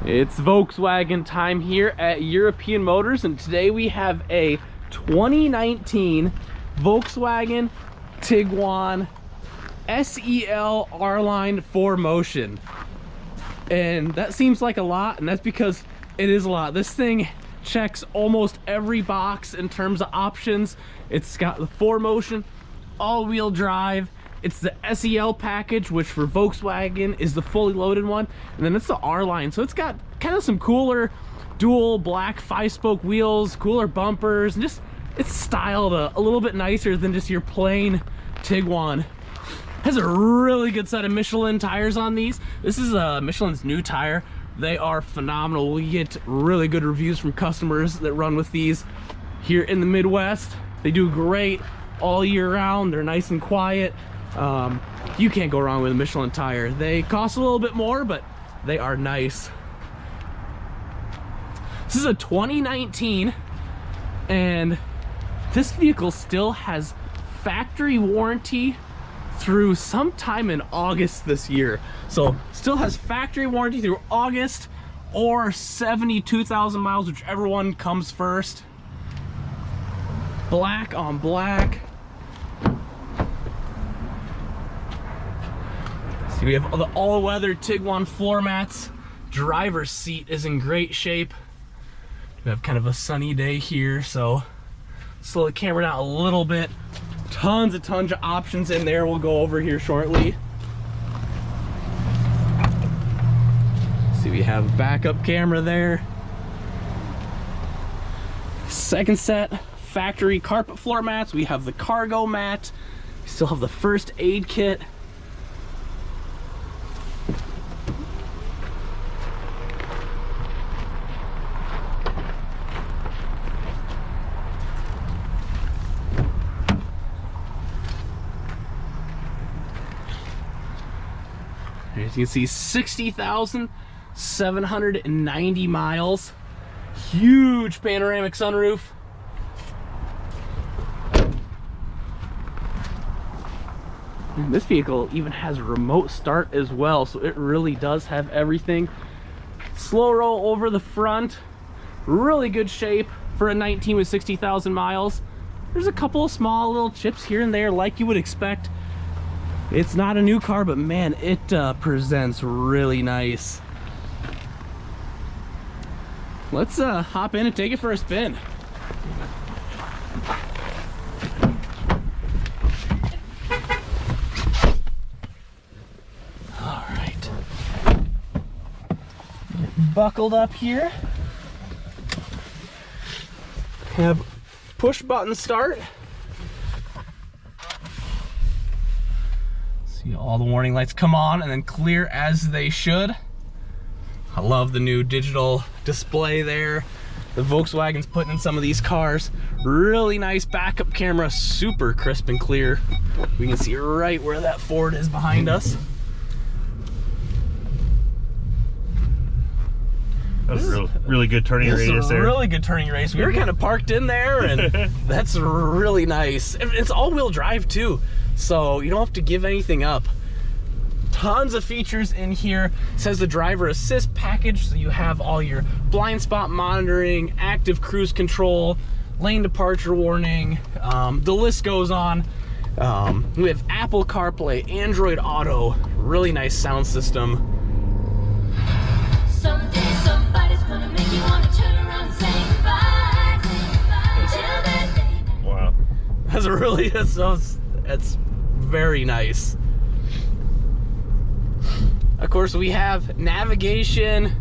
It's Volkswagen time here at European Motors, and today we have a 2019 Volkswagen TIGUAN SEL R-Line 4MOTION. And that seems like a lot, and that's because it is a lot. This thing checks almost every box in terms of options. It's got the 4MOTION, all-wheel drive. It's the SEL package, which for Volkswagen is the fully loaded one, and then it's the R-Line. So it's got kind of some cooler dual black 5-spoke wheels, cooler bumpers, and just it's styled a little bit nicer than just your plain Tiguan. Has a really good set of Michelin tires on these. This is Michelin's new tire. They are phenomenal. We get really good reviews from customers that run with these here in the Midwest. They do great all year round. They're nice and quiet. You can't go wrong with a Michelin tire. They cost a little bit more, but they are nice. This is a 2019, and this vehicle still has factory warranty through sometime in August this year. So still has factory warranty through August or 72,000 miles, whichever one comes first. Black on black. We have the all-weather Tiguan floor mats. Driver's seat is in great shape. We have kind of a sunny day here, so slow the camera down a little bit. Tons of options in there we'll go over here shortly. See, we have backup camera there. Second set, factory carpet floor mats. We have the cargo mat. We still have the first aid kit. As you can see, 60,790 miles. Huge panoramic sunroof. And this vehicle even has a remote start as well, so it really does have everything. Slow roll over the front. Really good shape for a 19 with 60,000 miles. There's a couple of small little chips here and there like you would expect. It's not a new car, but man, it presents really nice. Let's hop in and take it for a spin. All right. Buckled up here. Have push button start. See all the warning lights come on and then clear as they should. I love the new digital display there. The Volkswagen's putting in some of these cars. Really nice backup camera, super crisp and clear. We can see right where that Ford is behind us. That was really good turning radius there. Really good turning radius. We were kind of parked in there, and that's really nice. It's all-wheel drive too, so you don't have to give anything up. Tons of features in here. It says the driver assist package, so you have all your blind spot monitoring, active cruise control, lane departure warning. The list goes on. We have Apple CarPlay, Android Auto, really nice sound system. Someday somebody's gonna make you wanna turn around and say goodbye. Until that day. Wow. That's really, it's very nice. Of course, we have navigation,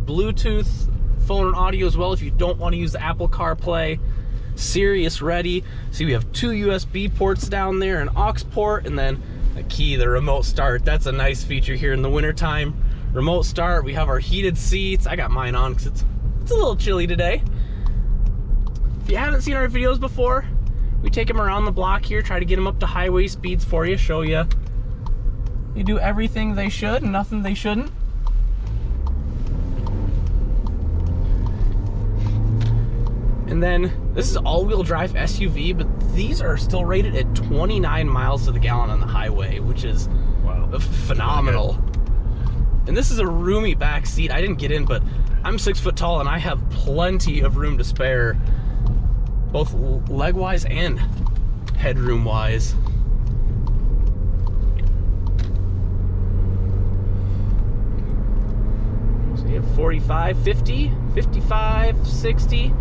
Bluetooth, phone and audio as well if you don't want to use the Apple CarPlay. Sirius ready. See, we have 2 USB ports down there, an aux port, and then a key, the remote start. That's a nice feature here in the wintertime. Remote start. We have our heated seats. I got mine on because it's a little chilly today. If you haven't seen our videos before, we take them around the block here, try to get them up to highway speeds for you, show you. They do everything they should and nothing they shouldn't. And then this is all-wheel drive SUV, but these are still rated at 29 miles to the gallon on the highway, which is phenomenal. And this is a roomy back seat. I didn't get in, but I'm 6 foot tall and I have plenty of room to spare, both leg-wise and headroom-wise. So you have 45, 50, 55, 60,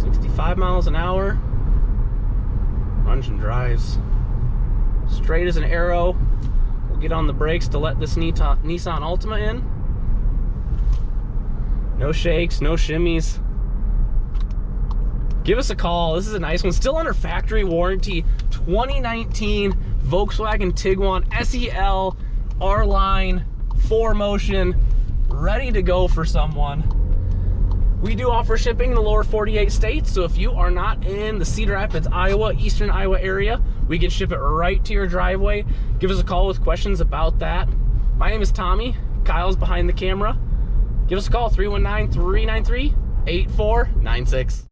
65 miles an hour. Runs and drives straight as an arrow. We'll get on the brakes to let this Nissan Altima in. No shakes, no shimmies. Give us a call. This is a nice one. Still under factory warranty. 2019 Volkswagen Tiguan SEL R-Line 4MOTION, ready to go for someone. We do offer shipping in the lower 48 states, so if you are not in the Cedar Rapids, Iowa, eastern Iowa area, we can ship it right to your driveway. Give us a call with questions about that. My name is Tommy. Kyle's behind the camera. Give us a call, 319-393-8496.